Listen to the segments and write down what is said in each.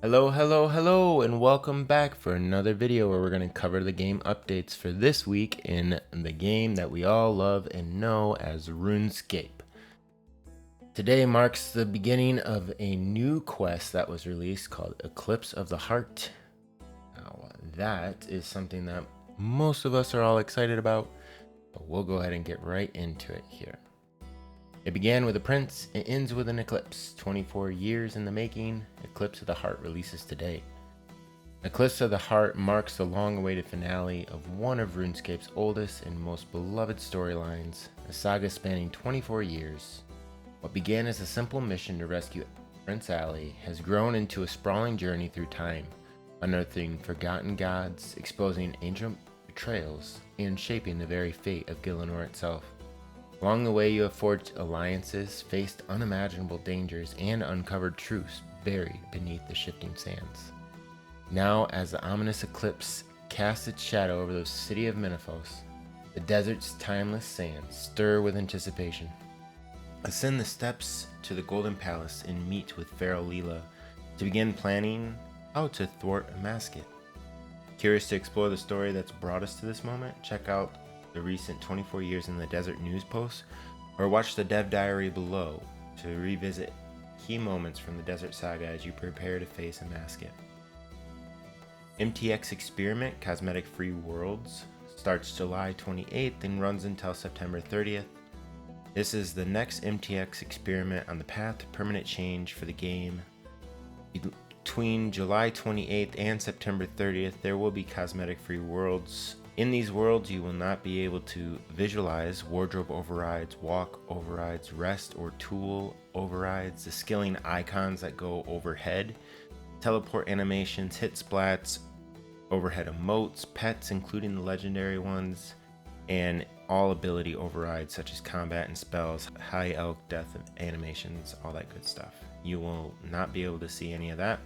Hello, and welcome back for another video where we're going to cover the game updates for this week in the game that we all love and know as Runescape. Today marks the beginning of a new quest that was released called Eclipse of the Heart. Now, that is something that most of us are all excited about, but we'll go ahead and get right into it here. It began with a prince, it ends with an eclipse. 24 years in the making, Eclipse of the Heart releases today. Eclipse of the Heart marks the long-awaited finale of one of RuneScape's oldest and most beloved storylines, a saga spanning 24 years. What began as a simple mission to rescue Prince Ali has grown into a sprawling journey through time, unearthing forgotten gods, exposing ancient betrayals, and shaping the very fate of Gielinor itself. Along the way, you have forged alliances, faced unimaginable dangers, and uncovered truths buried beneath the shifting sands. Now, as the ominous eclipse casts its shadow over the city of Menethos, the desert's timeless sands stir with anticipation. Ascend the steps to the Golden Palace and meet with Pharaoh Leela to begin planning how to thwart a Masket. Curious to explore the story that's brought us to this moment? Check out the recent 24 years in the desert news posts, or watch the dev diary below to revisit key moments from the desert saga as you prepare to face a Masket. MTX Experiment Cosmetic Free Worlds starts July 28th and runs until September 30th. This is the next MTX experiment on the path to permanent change for the game. Between July 28th and September 30th, there will be cosmetic free worlds. In these worlds, you will not be able to visualize wardrobe overrides, walk overrides, rest or tool overrides, the skilling icons that go overhead, teleport animations, hit splats, overhead emotes, pets including the legendary ones, and all ability overrides such as combat and spells, high elk death animations, all that good stuff. You will not be able to see any of that.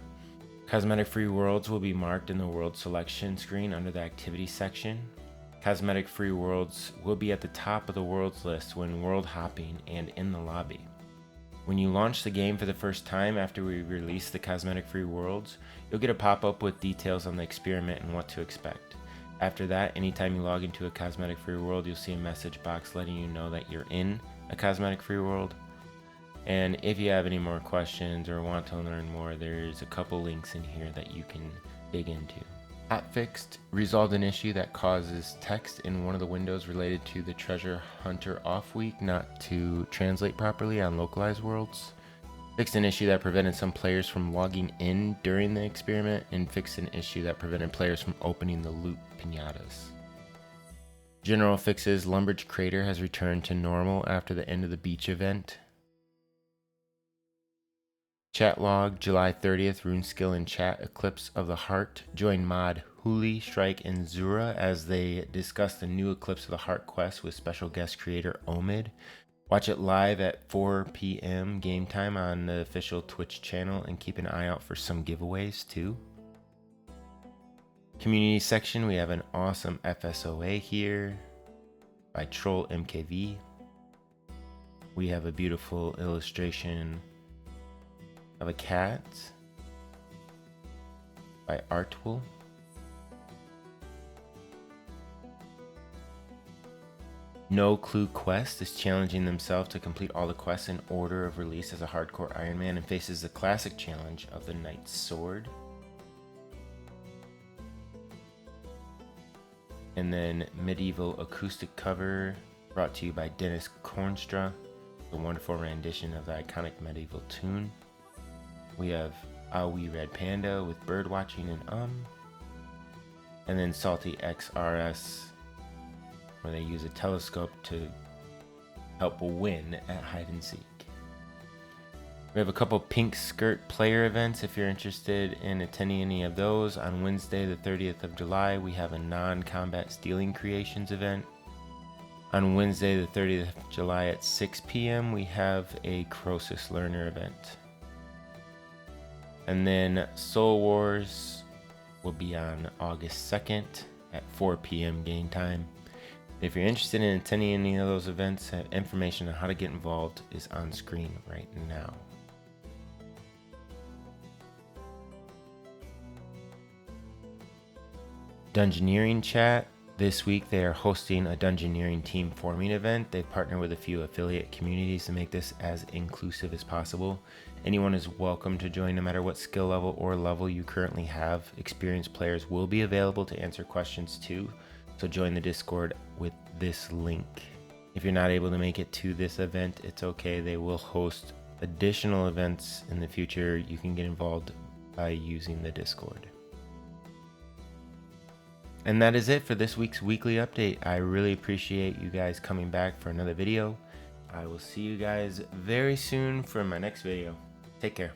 Cosmetic free worlds will be marked in the world selection screen under the activity section. Cosmetic free worlds will be at the top of the worlds list when world hopping and in the lobby. When you launch the game for the first time after we release the cosmetic free worlds, you'll get a pop-up with details on the experiment and what to expect. After that, anytime you log into a cosmetic free world, you'll see a message box letting you know that you're in a cosmetic free world. And if you have any more questions or want to learn more, there's a couple links in here that you can dig into. Hotfixed resolved an issue that causes text in one of the windows related to the treasure hunter off week not to translate properly on localized worlds. Fixed an issue that prevented some players from logging in during the experiment, and fixed an issue that prevented players from opening the loot pinatas. General fixes: Lumbridge Crater has returned to normal after the end of the beach event. Chat log, July 30th, Runeskill in chat, Eclipse of the Heart. Join mod Huli, Strike, and Zura as they discuss the new Eclipse of the Heart quest with special guest creator Omid. Watch it live at 4 p.m. game time on the official Twitch channel, and keep an eye out for some giveaways too. Community section, we have an awesome FSOA here by Troll MKV. We have a beautiful illustration of a cat by Artwool. No Clue Quest is challenging themselves to complete all the quests in order of release as a hardcore Iron Man, and faces the classic challenge of the Knight's Sword. And then Medieval Acoustic Cover brought to you by Dennis Kornstra, a wonderful rendition of the iconic medieval tune. We have Aoi Red Panda with bird watching and then Salty XRS, where they use a telescope to help win at hide and seek. We have a couple pink skirt player events if you're interested in attending any of those. On Wednesday the 30th of July, we have a non-combat stealing creations event. On Wednesday the 30th of July at 6 p.m. we have a croesus learner event. And then Soul Wars will be on August 2nd at 4 p.m. game time. If you're interested in attending any of those events, information on how to get involved is on screen right now. Dungeoneering chat. This week they are hosting a dungeoneering team forming event. They've partnered with a few affiliate communities to make this as inclusive as possible. Anyone is welcome to join no matter what skill level or level you currently have. Experienced players will be available to answer questions too, so join the Discord with this link. If you're not able to make it to this event, it's okay. They will host additional events in the future. You can get involved by using the Discord. And that is it for this week's weekly update. I really appreciate you guys coming back for another video. I will see you guys very soon for my next video. Take care.